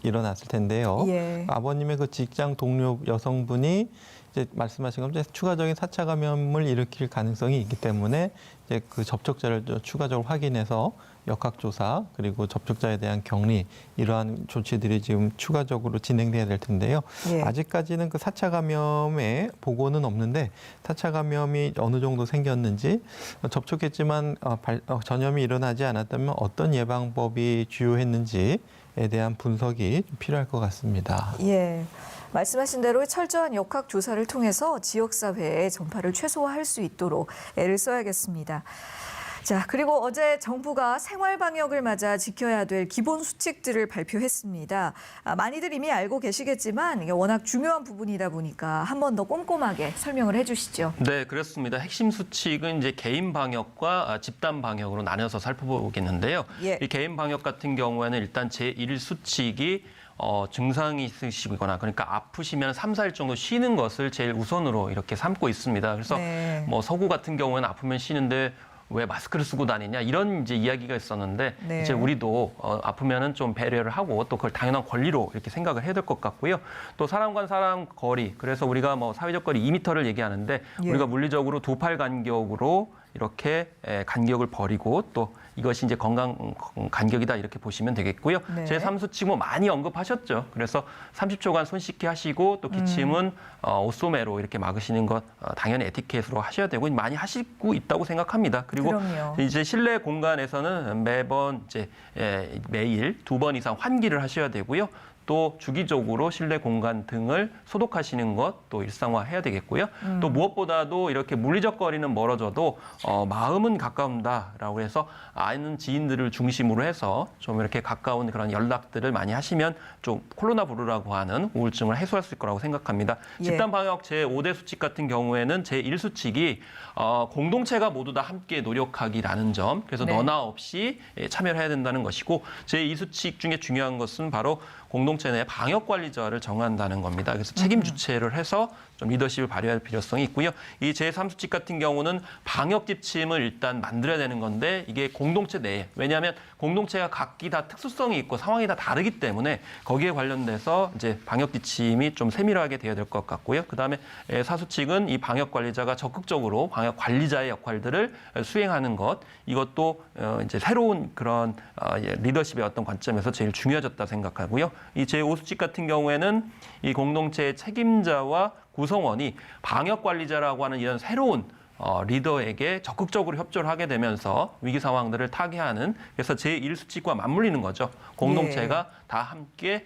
일어났을 텐데요. 예. 아버님의 그 직장 동료 여성분이 이제 말씀하신 것처럼 추가적인 4차 감염을 일으킬 가능성이 있기 때문에 이제 그 접촉자를 추가적으로 확인해서 역학조사 그리고 접촉자에 대한 격리 이러한 조치들이 지금 추가적으로 진행돼야 될 텐데요. 예. 아직까지는 그 4차 감염의 보고는 없는데 4차 감염이 어느 정도 생겼는지 접촉했지만 전염이 일어나지 않았다면 어떤 예방법이 주요했는지에 대한 분석이 좀 필요할 것 같습니다. 예. 말씀하신 대로 철저한 역학 조사를 통해서 지역사회의 전파를 최소화할 수 있도록 애를 써야겠습니다. 자, 그리고 어제 정부가 생활방역을 맞아 지켜야 될 기본 수칙들을 발표했습니다. 많이들 이미 알고 계시겠지만 이게 워낙 중요한 부분이다 보니까 한 번 더 꼼꼼하게 설명을 해주시죠. 네, 그렇습니다. 핵심 수칙은 이제 개인 방역과 집단 방역으로 나눠서 살펴보겠는데요. 예. 이 개인 방역 같은 경우에는 일단 제1수칙이 증상이 있으시거나 그러니까 아프시면 3, 4일 정도 쉬는 것을 제일 우선으로 이렇게 삼고 있습니다. 그래서 네. 뭐 서구 같은 경우에는 아프면 쉬는데 왜 마스크를 쓰고 다니냐 이런 이제 이야기가 있었는데 네. 이제 우리도 아프면은 좀 배려를 하고 또 그걸 당연한 권리로 이렇게 생각을 해야 될 것 같고요. 또 사람과 사람 거리 그래서 우리가 뭐 사회적 거리 2m를 얘기하는데 예. 우리가 물리적으로 2팔 간격으로 이렇게 간격을 버리고 또 이것이 이제 건강 간격이다 이렇게 보시면 되겠고요. 네. 제3수칙 뭐 많이 언급하셨죠. 그래서 30초간 손 씻기 하시고 또 기침은 옷소매로 이렇게 막으시는 것 당연히 에티켓으로 하셔야 되고 많이 하시고 있다고 생각합니다. 그리고 그럼요. 이제 실내 공간에서는 매번 이제 매일 2번 이상 환기를 하셔야 되고요. 또 주기적으로 실내 공간 등을 소독하시는 것 또 일상화해야 되겠고요. 또 무엇보다도 이렇게 물리적 거리는 멀어져도 마음은 가까운다라고 해서 아는 지인들을 중심으로 해서 좀 이렇게 가까운 그런 연락들을 많이 하시면 좀 코로나 브루라고 하는 우울증을 해소할 수 있을 거라고 생각합니다. 예. 집단 방역 제5대 수칙 같은 경우에는 제1수칙이 공동체가 모두 다 함께 노력하기라는 점. 그래서 네. 너나 없이 참여를 해야 된다는 것이고 제2수칙 중에 중요한 것은 바로 공동체 내 방역 관리자를 정한다는 겁니다. 그래서 책임 주체를 해서 좀 리더십을 발휘할 필요성이 있고요. 이 제3수칙 같은 경우는 방역 지침을 일단 만들어야 되는 건데 이게 공동체 내에 왜냐하면 공동체가 각기 다 특수성이 있고 상황이 다 다르기 때문에 거기에 관련돼서 이제 방역 지침이 좀 세밀하게 되어야 될 것 같고요. 그다음에 4수칙은 이 방역 관리자가 적극적으로 방역 관리자의 역할들을 수행하는 것 이것도 이제 새로운 그런 리더십의 어떤 관점에서 제일 중요해졌다 생각하고요. 이 제5수칙 같은 경우에는 이 공동체의 책임자와 구성원이 방역 관리자라고 하는 이런 새로운 리더에게 적극적으로 협조를 하게 되면서 위기 상황들을 타개하는 그래서 제1수칙과 맞물리는 거죠. 공동체가 다 함께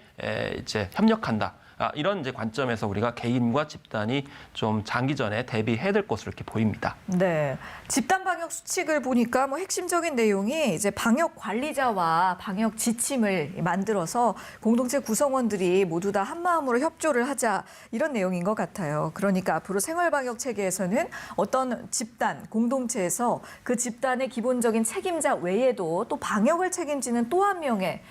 이제 협력한다. 이런 이제 관점에서 우리가 개인과 집단이 좀 장기전에 대비해야 될 것으로 이렇게 보입니다. 네, 집단 방역 수칙을 보니까 뭐 핵심적인 내용이 이제 방역 관리자와 방역 지침을 만들어서 공동체 구성원들이 모두 다 한 마음으로 협조를 하자 이런 내용인 것 같아요. 그러니까 앞으로 생활 방역 체계에서는 어떤 집단 공동체에서 그 집단의 기본적인 책임자 외에도 또 방역을 책임지는 또 한 명의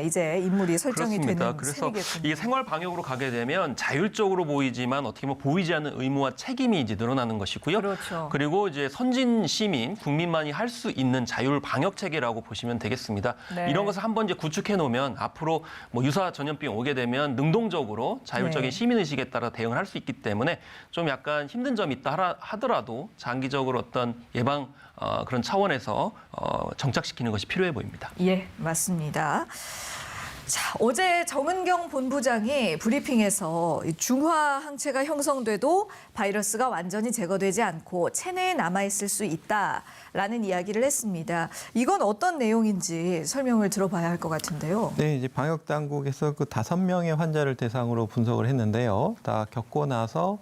이제 인물이 설정이 그렇습니다. 되는 그래서 셈이겠군요. 이 생활 방역으로 가게 되면 자율적으로 보이지만 어떻게 보면 보이지 않는 의무와 책임이 이제 늘어나는 것이고요. 그렇죠. 그리고 이제 선진 시민, 국민만이 할 수 있는 자율 방역 체계라고 보시면 되겠습니다. 네. 이런 것을 한번 이제 구축해 놓으면 앞으로 뭐 유사 전염병 오게 되면 능동적으로 자율적인 네. 시민 의식에 따라 대응을 할 수 있기 때문에 좀 약간 힘든 점이 있다 하더라도 장기적으로 어떤 예방 그런 차원에서 정착시키는 것이 필요해 보입니다. 예, 맞습니다. 자, 어제 정은경 본부장이 브리핑에서 중화 항체가 형성돼도 바이러스가 완전히 제거되지 않고 체내에 남아있을 수 있다라는 이야기를 했습니다. 이건 어떤 내용인지 설명을 들어봐야 할 것 같은데요. 네, 이제 방역 당국에서 그 5명의 환자를 대상으로 분석을 했는데요. 다 겪고 나서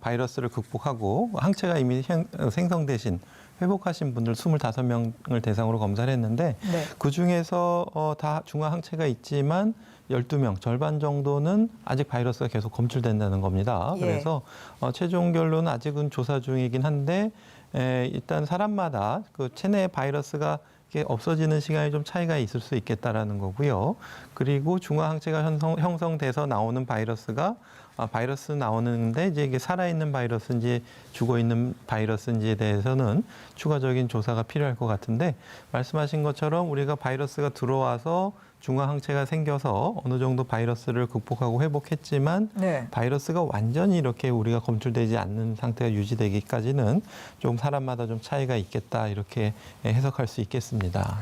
바이러스를 극복하고 항체가 이미 생성되신 회복하신 분들 25명을 대상으로 검사를 했는데 네. 그중에서 다 중화 항체가 있지만 12명, 절반 정도는 아직 바이러스가 계속 검출된다는 겁니다. 예. 그래서 최종 결론은 아직은 조사 중이긴 한데 일단 사람마다 그 체내 바이러스가 이게 없어지는 시간이 좀 차이가 있을 수 있겠다라는 거고요. 그리고 중화 항체가 형성돼서 나오는 바이러스가 바이러스 나오는데 이제 이게 살아있는 바이러스인지 죽어 있는 바이러스인지에 대해서는 추가적인 조사가 필요할 것 같은데 말씀하신 것처럼 우리가 바이러스가 들어와서 중화 항체가 생겨서 어느 정도 바이러스를 극복하고 회복했지만 네. 바이러스가 완전히 이렇게 우리가 검출되지 않는 상태가 유지되기까지는 좀 사람마다 좀 차이가 있겠다 이렇게 해석할 수 있겠습니다.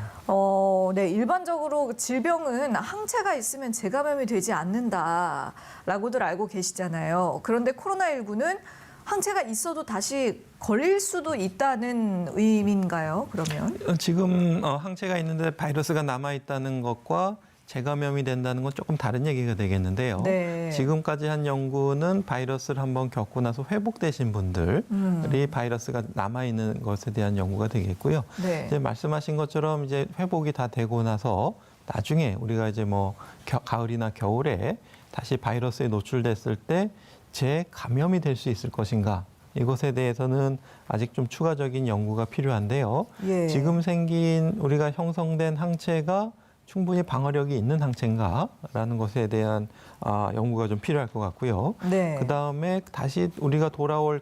네, 일반적으로 질병은 항체가 있으면 재감염이 되지 않는다라고들 알고 계시잖아요. 그런데 코로나19는 항체가 있어도 다시 걸릴 수도 있다는 의미인가요? 그러면? 지금 항체가 있는데 바이러스가 남아있다는 것과 재감염이 된다는 건 조금 다른 얘기가 되겠는데요. 네. 지금까지 한 연구는 바이러스를 한번 겪고 나서 회복되신 분들이 바이러스가 남아있는 것에 대한 연구가 되겠고요. 네. 이제 말씀하신 것처럼 이제 회복이 다 되고 나서 나중에 우리가 이제 뭐 가을이나 겨울에 다시 바이러스에 노출됐을 때 재감염이 될 수 있을 것인가? 이것에 대해서는 아직 좀 추가적인 연구가 필요한데요. 예. 지금 생긴 우리가 형성된 항체가 충분히 방어력이 있는 항체인가라는 것에 대한 연구가 좀 필요할 것 같고요. 네. 그다음에 다시 우리가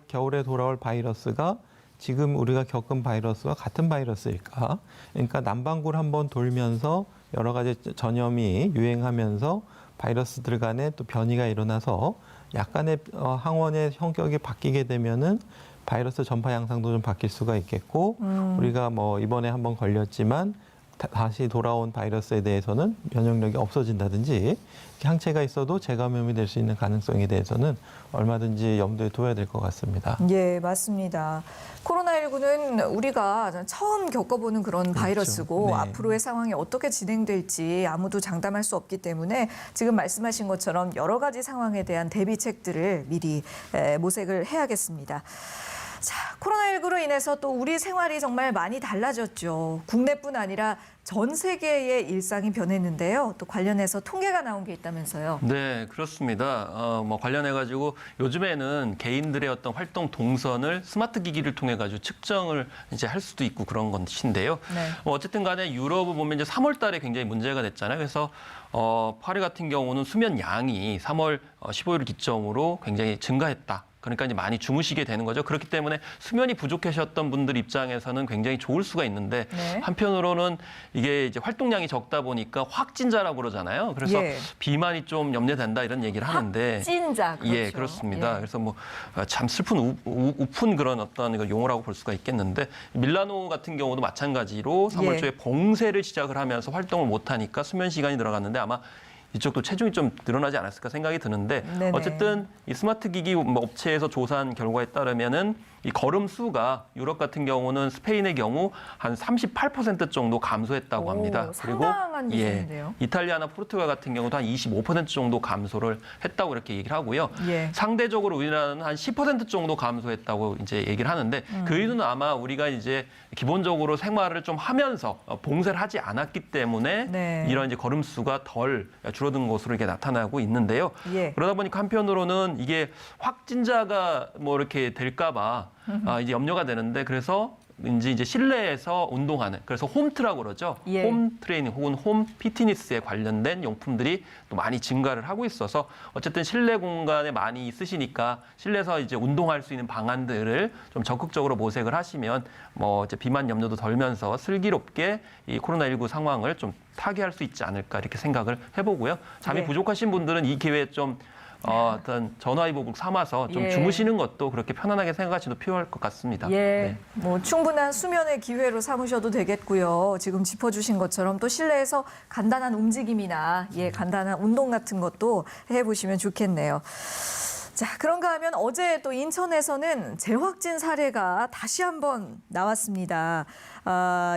겨울에 돌아올 바이러스가 지금 우리가 겪은 바이러스와 같은 바이러스일까? 그러니까 남반구를 한번 돌면서 여러 가지 전염이 유행하면서 바이러스들 간에 또 변이가 일어나서 약간의 항원의 성격이 바뀌게 되면은 바이러스 전파 양상도 좀 바뀔 수가 있겠고 우리가 뭐 이번에 한번 걸렸지만 다시 돌아온 바이러스에 대해서는 면역력이 없어진다든지 항체가 있어도 재감염이 될 수 있는 가능성에 대해서는 얼마든지 염두에 둬야 될 것 같습니다. 예, 맞습니다. 코로나19는 우리가 처음 겪어보는 그런 바이러스고 네. 앞으로의 상황이 어떻게 진행될지 아무도 장담할 수 없기 때문에 지금 말씀하신 것처럼 여러 가지 상황에 대한 대비책들을 미리 모색을 해야겠습니다. 자, 코로나19로 인해서 또 우리 생활이 정말 많이 달라졌죠. 국내뿐 아니라 전 세계의 일상이 변했는데요. 또 관련해서 통계가 나온 게 있다면서요. 네, 그렇습니다. 관련해가지고 요즘에는 개인들의 어떤 활동 동선을 스마트 기기를 통해가지고 측정을 이제 할 수도 있고 그런 것인데요. 네. 어쨌든 간에 유럽을 보면 이제 3월 달에 굉장히 문제가 됐잖아요. 그래서 파리 같은 경우는 수면 양이 3월 15일을 기점으로 굉장히 증가했다. 그러니까 이제 많이 주무시게 되는 거죠. 그렇기 때문에 수면이 부족하셨던 분들 입장에서는 굉장히 좋을 수가 있는데 네. 한편으로는 이게 이제 활동량이 적다 보니까 확진자라고 그러잖아요. 그래서 예. 비만이 좀 염려된다 이런 얘기를 하는데 확진자, 그렇죠. 예, 그렇습니다. 예. 그래서 뭐 참 슬픈 우픈 그런 어떤 용어라고 볼 수가 있겠는데 밀라노 같은 경우도 마찬가지로 3월 예. 초에 봉쇄를 시작을 하면서 활동을 못 하니까 수면 시간이 들어갔는데 아마 이쪽도 체중이 좀 늘어나지 않았을까 생각이 드는데 네네. 어쨌든 이 스마트 기기 업체에서 조사한 결과에 따르면은 이 걸음 수가 유럽 같은 경우는 스페인의 경우 한 38% 정도 감소했다고 합니다. 상당한 기준인데요. 이탈리아나 포르투갈 같은 경우도 한 25% 정도 감소를 했다고 이렇게 얘기를 하고요. 예. 상대적으로 우리나라는 한 10% 정도 감소했다고 이제 얘기를 하는데 그 이유는 아마 우리가 이제 기본적으로 생활을 좀 하면서 봉쇄를 하지 않았기 때문에 네. 이런 이제 걸음 수가 덜 줄어든 것으로 이게 나타나고 있는데요. 예. 그러다 보니까 한편으로는 이게 확진자가 뭐 이렇게 될까봐 이제 염려가 되는데 그래서 이제 실내에서 운동하는 그래서 홈트라고 그러죠. 예. 홈 트레이닝 혹은 홈 피트니스에 관련된 용품들이 또 많이 증가를 하고 있어서 어쨌든 실내 공간에 많이 있으시니까 실내에서 이제 운동할 수 있는 방안들을 좀 적극적으로 모색을 하시면 뭐 이제 비만 염려도 덜면서 슬기롭게 이 코로나19 상황을 좀 타개할 수 있지 않을까 이렇게 생각을 해보고요. 잠이 예. 부족하신 분들은 이 기회에 좀 어떤 전화위복을 삼아서 좀 예. 주무시는 것도 그렇게 편안하게 생각하시도 필요할 것 같습니다. 예, 네. 뭐 충분한 수면의 기회로 삼으셔도 되겠고요. 지금 짚어주신 것처럼 또 실내에서 간단한 움직임이나 간단한 운동 같은 것도 해보시면 좋겠네요. 자, 그런가 하면 어제 또 인천에서는 재확진 사례가 다시 한번 나왔습니다.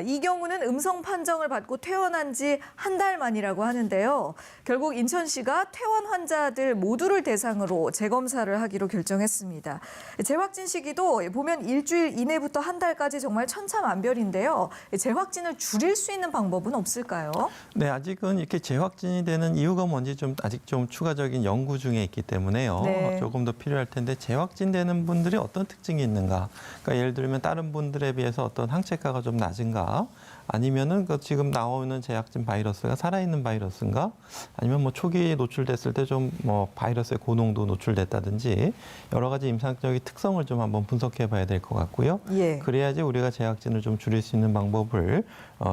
이 경우는 음성 판정을 받고 퇴원한 지 한 달 만이라고 하는데요. 결국 인천시가 퇴원 환자들 모두를 대상으로 재검사를 하기로 결정했습니다. 재확진 시기도 보면 일주일 이내부터 한 달까지 정말 천차만별인데요. 재확진을 줄일 수 있는 방법은 없을까요? 네, 아직은 이렇게 재확진이 되는 이유가 뭔지 아직 좀 추가적인 연구 중에 있기 때문에요. 네. 조금 더 필요할 텐데 재확진되는 분들이 어떤 특징이 있는가? 그러니까 예를 들면 다른 분들에 비해서 어떤 항체가가 좀 낮은가? 아니면은 그 지금 나오는 재확진 바이러스가 살아있는 바이러스인가? 아니면 뭐 초기에 노출됐을 때 좀 뭐 바이러스의 고농도 노출됐다든지 여러 가지 임상적인 특성을 좀 한번 분석해 봐야 될 것 같고요. 예. 그래야지 우리가 재확진을 좀 줄일 수 있는 방법을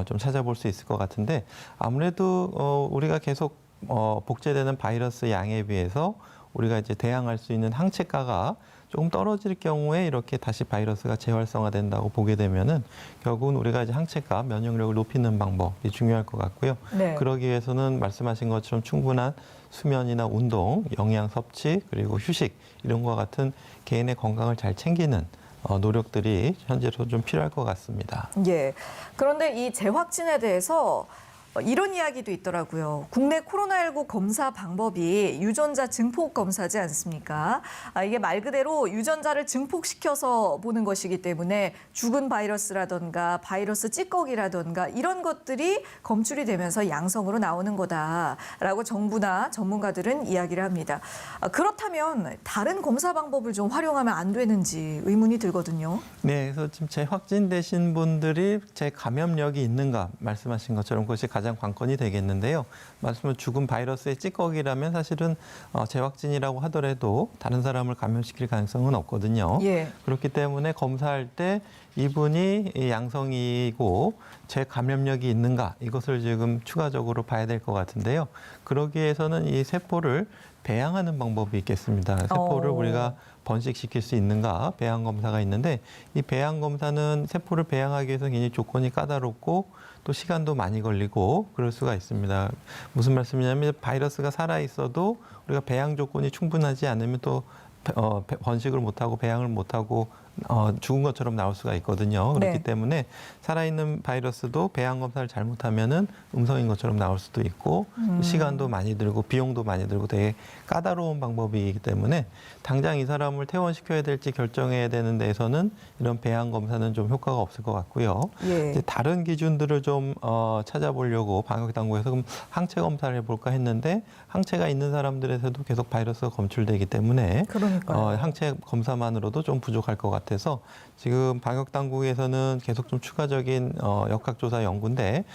좀 찾아볼 수 있을 것 같은데 아무래도 우리가 계속 복제되는 바이러스 양에 비해서 우리가 이제 대항할 수 있는 항체가가 조금 떨어질 경우에 이렇게 다시 바이러스가 재활성화된다고 보게 되면은 결국은 우리가 이제 항체가 면역력을 높이는 방법이 중요할 것 같고요. 네. 그러기 위해서는 말씀하신 것처럼 충분한 수면이나 운동, 영양 섭취, 그리고 휴식 이런 것 같은 개인의 건강을 잘 챙기는 노력들이 현재로 좀 필요할 것 같습니다. 예. 그런데 이 재확진에 대해서 이런 이야기도 있더라고요. 국내 코로나19 검사 방법이 유전자 증폭 검사지 않습니까? 이게 말 그대로 유전자를 증폭시켜서 보는 것이기 때문에 죽은 바이러스라든가 바이러스 찌꺼기라든가 이런 것들이 검출이 되면서 양성으로 나오는 거다라고 정부나 전문가들은 이야기를 합니다. 그렇다면 다른 검사 방법을 좀 활용하면 안 되는지 의문이 들거든요. 네, 그래서 지금 재확진되신 분들이 재감염력이 있는가 말씀하신 것처럼 그것이 가장 관건이 되겠는데요. 말씀은 죽은 바이러스의 찌꺼기라면 사실은 재확진이라고 하더라도 다른 사람을 감염시킬 가능성은 없거든요. 예. 그렇기 때문에 검사할 때 이분이 양성이고 재감염력이 있는가 이것을 지금 추가적으로 봐야 될 것 같은데요. 그러기 위해서는 이 세포를 배양하는 방법이 있겠습니다. 세포를 우리가 번식시킬 수 있는가 배양 검사가 있는데 이 배양 검사는 세포를 배양하기 위해서 굉장히 조건이 까다롭고 또 시간도 많이 걸리고 그럴 수가 있습니다. 무슨 말씀이냐면 바이러스가 살아 있어도 우리가 배양 조건이 충분하지 않으면 또 번식을 못하고 배양을 못하고 죽은 것처럼 나올 수가 있거든요. 그렇기 네. 때문에 살아있는 바이러스도 배양 검사를 잘못하면은 음성인 것처럼 나올 수도 있고 시간도 많이 들고 비용도 많이 들고 되게 까다로운 방법이기 때문에 당장 이 사람을 퇴원시켜야 될지 결정해야 되는 데에서는 이런 배양 검사는 좀 효과가 없을 것 같고요. 예. 이제 다른 기준들을 좀 찾아보려고 방역 당국에서 그럼 항체 검사를 해볼까 했는데 항체가 있는 사람들에서도 계속 바이러스가 검출되기 때문에 그러니까요. 항체 검사만으로도 좀 부족할 것 같아서 지금 방역 당국에서는 계속 좀 추가적인 역학조사 연구인데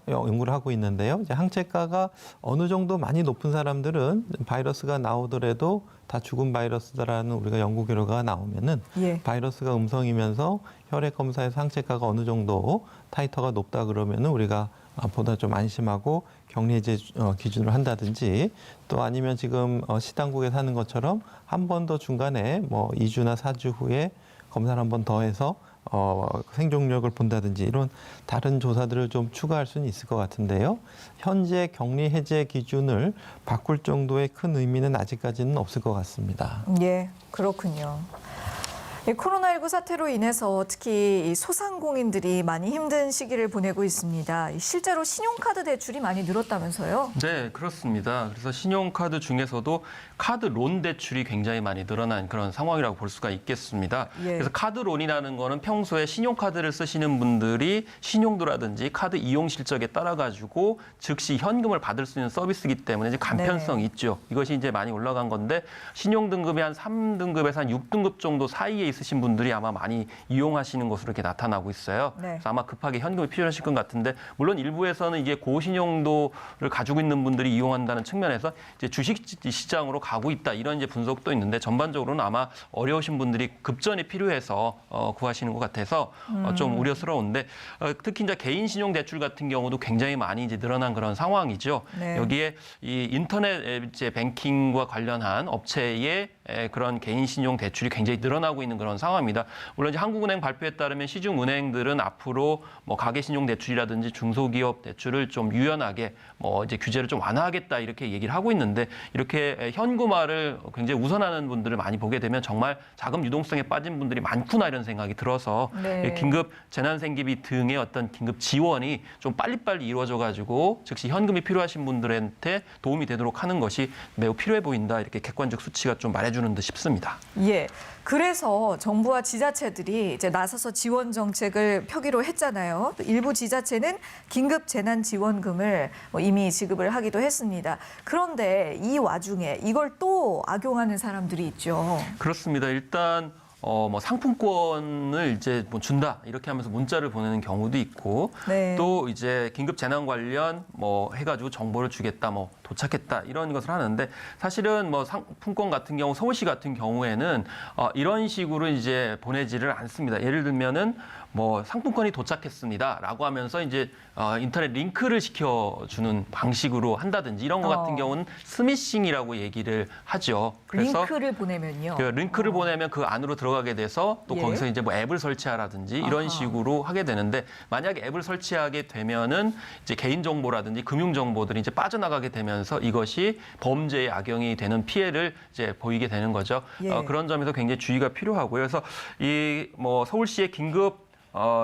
연구를 하고 있는데요. 이제 항체가가 어느 정도 많이 높은 사람들은 바이러스가 나오더라도 다 죽은 바이러스다라는 우리가 연구 결과가 나오면은 예. 바이러스가 음성이면서 혈액 검사에서 항체가가 어느 정도 타이터가 높다 그러면은 우리가 보다 좀 안심하고 격리 해제 기준을 한다든지 또 아니면 지금 시당국에서 하는 것처럼 한 번 더 중간에 뭐 2주나 4주 후에 검사를 한 번 더 해서 생존력을 본다든지 이런 다른 조사들을 좀 추가할 수는 있을 것 같은데요. 현재 격리 해제 기준을 바꿀 정도의 큰 의미는 아직까지는 없을 것 같습니다. 예, 그렇군요. 이 코로나19 사태로 인해서 특히 이 소상공인들이 많이 힘든 시기를 보내고 있습니다. 실제로 신용카드 대출이 많이 늘었다면서요? 네, 그렇습니다. 그래서 신용카드 중에서도 카드론 대출이 굉장히 많이 늘어난 그런 상황이라고 볼 수가 있겠습니다. 예. 그래서 카드론이라는 거는 평소에 신용카드를 쓰시는 분들이 신용도라든지 카드 이용 실적에 따라 가지고 즉시 현금을 받을 수 있는 서비스이기 때문에 이제 간편성이 있죠. 이것이 이제 많이 올라간 건데 신용 등급이 한 3등급에서 한 6등급 정도 사이에 있으신 분들이 아마 많이 이용하시는 것으로 이렇게 나타나고 있어요. 네. 그래서 아마 급하게 현금이 필요하실 것 같은데 물론 일부에서는 이게 고신용도를 가지고 있는 분들이 이용한다는 측면에서 이제 주식 시장으로 가고 있다 이런 이제 분석도 있는데 전반적으로는 아마 어려우신 분들이 급전이 필요해서 구하시는 것 같아서 좀 우려스러운데 특히 이제 개인 신용 대출 같은 경우도 굉장히 많이 이제 늘어난 그런 상황이죠. 네. 여기에 이 인터넷 이제 뱅킹과 관련한 업체의 그런 개인 신용 대출이 굉장히 늘어나고 있는 그런 상황입니다. 물론 이제 한국은행 발표에 따르면 시중 은행들은 앞으로 뭐 가계 신용 대출이라든지 중소기업 대출을 좀 유연하게 뭐 이제 규제를 좀 완화하겠다 이렇게 얘기를 하고 있는데 이렇게 현금화를 굉장히 우선하는 분들을 많이 보게 되면 정말 자금 유동성에 빠진 분들이 많구나 이런 생각이 들어서 네. 긴급 재난생계비 등의 어떤 긴급 지원이 좀 빨리빨리 이루어져가지고 즉시 현금이 필요하신 분들한테 도움이 되도록 하는 것이 매우 필요해 보인다 이렇게 객관적 수치가 좀 말해주는 듯 싶습니다. 예. 그래서 정부와 지자체들이 이제 나서서 지원 정책을 펴기로 했잖아요. 또 일부 지자체는 긴급 재난 지원금을 이미 지급을 하기도 했습니다. 그런데 이 와중에 이걸 또 악용하는 사람들이 있죠. 그렇습니다. 일단 뭐 상품권을 이제 뭐 준다 이렇게 하면서 문자를 보내는 경우도 있고 네. 또 이제 긴급 재난 관련 뭐 해가지고 정보를 주겠다 뭐 도착했다 이런 것을 하는데 사실은 뭐 상품권 같은 경우 서울시 같은 경우에는 이런 식으로 이제 보내지를 않습니다. 예를 들면은 뭐 상품권이 도착했습니다라고 하면서 이제 인터넷 링크를 시켜주는 방식으로 한다든지 이런 것 같은 경우는 스미싱이라고 얘기를 하죠. 그래서 링크를 보내면요. 그 링크를 보내면 그 안으로 들어가게 돼서 또 예. 거기서 이제 뭐 앱을 설치하라든지 이런 아하. 식으로 하게 되는데 만약에 앱을 설치하게 되면은 이제 개인 정보라든지 금융 정보들이 이제 빠져나가게 되면서 이것이 범죄에 악용이 되는 피해를 이제 보이게 되는 거죠. 예. 그런 점에서 굉장히 주의가 필요하고요. 그래서 이 뭐 서울시의 긴급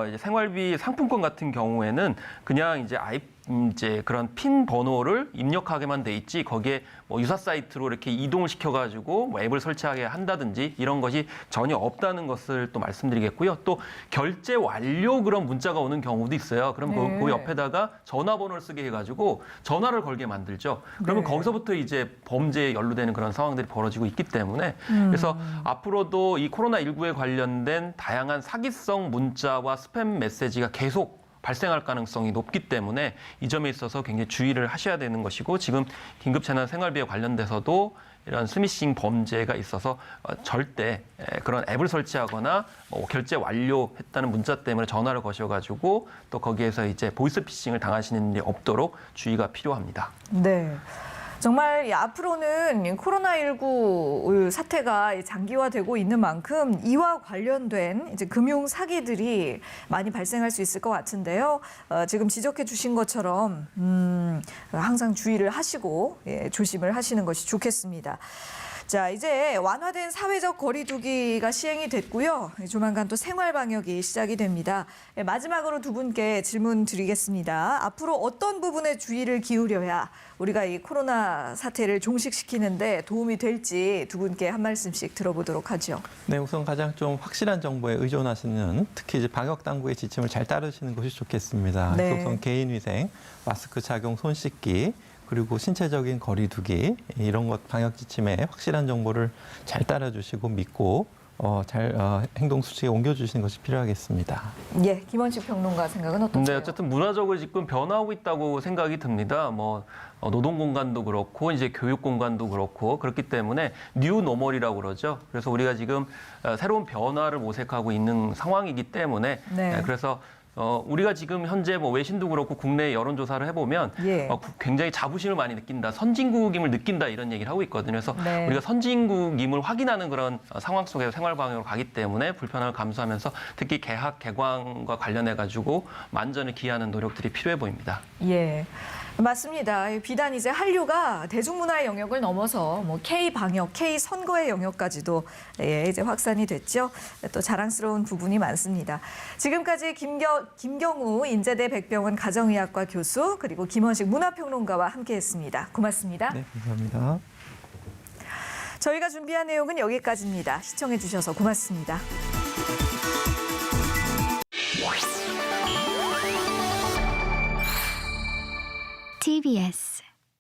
이제 생활비 상품권 같은 경우에는 그냥 이제 그런 핀 번호를 입력하게만 돼 있지 거기에 뭐 유사 사이트로 이렇게 이동을 시켜가지고 뭐 앱을 설치하게 한다든지 이런 것이 전혀 없다는 것을 또 말씀드리겠고요. 또 결제 완료 그런 문자가 오는 경우도 있어요. 그럼 네. 그 옆에다가 전화번호를 쓰게 해가지고 전화를 걸게 만들죠. 그러면 네. 거기서부터 이제 범죄에 연루되는 그런 상황들이 벌어지고 있기 때문에 그래서 앞으로도 이 코로나19에 관련된 다양한 사기성 문자와 스팸 메시지가 계속 발생할 가능성이 높기 때문에 이 점에 있어서 굉장히 주의를 하셔야 되는 것이고 지금 긴급재난 생활비에 관련돼서도 이런 스미싱 범죄가 있어서 절대 그런 앱을 설치하거나 결제 완료했다는 문자 때문에 전화를 거셔가지고 또 거기에서 이제 보이스피싱을 당하시는 일이 없도록 주의가 필요합니다. 네. 정말 앞으로는 코로나19 사태가 장기화되고 있는 만큼 이와 관련된 이제 금융 사기들이 많이 발생할 수 있을 것 같은데요. 지금 지적해 주신 것처럼 항상 주의를 하시고 조심을 하시는 것이 좋겠습니다. 자, 이제 완화된 사회적 거리 두기가 시행이 됐고요. 조만간 또 생활 방역이 시작이 됩니다. 마지막으로 두 분께 질문 드리겠습니다. 앞으로 어떤 부분에 주의를 기울여야 우리가 이 코로나 사태를 종식시키는데 도움이 될지 두 분께 한 말씀씩 들어보도록 하죠. 네, 우선 가장 좀 확실한 정보에 의존하시는 특히 이제 방역 당국의 지침을 잘 따르시는 것이 좋겠습니다. 네. 그래서 우선 개인 위생, 마스크 착용, 손 씻기, 그리고 신체적인 거리 두기 이런 것 방역 지침에 확실한 정보를 잘 따라주시고 믿고 잘 행동 수칙에 옮겨주시는 것이 필요하겠습니다. 예, 김원식 평론가 생각은 어떠세요? 네, 어쨌든 문화적으로 지금 변화하고 있다고 생각이 듭니다. 뭐 노동 공간도 그렇고 이제 교육 공간도 그렇고 그렇기 때문에 뉴 노멀이라고 그러죠. 그래서 우리가 지금 새로운 변화를 모색하고 있는 상황이기 때문에 네. 그래서 우리가 지금 현재 뭐 외신도 그렇고 국내 여론조사를 해보면 예. 굉장히 자부심을 많이 느낀다, 선진국임을 느낀다 이런 얘기를 하고 있거든요. 그래서 네. 우리가 선진국임을 확인하는 그런 상황 속에서 생활방역으로 가기 때문에 불편함을 감수하면서 특히 개학, 개광과 관련해가지고 만전을 기하는 노력들이 필요해 보입니다. 예. 맞습니다. 비단 이제 한류가 대중문화의 영역을 넘어서 뭐 K-방역, K-선거의 영역까지도 이제 확산이 됐죠. 또 자랑스러운 부분이 많습니다. 지금까지 김경우 인제대 백병원 가정의학과 교수 그리고 김원식 문화평론가와 함께했습니다. 고맙습니다. 네, 감사합니다. 저희가 준비한 내용은 여기까지입니다. 시청해 주셔서 고맙습니다. TBS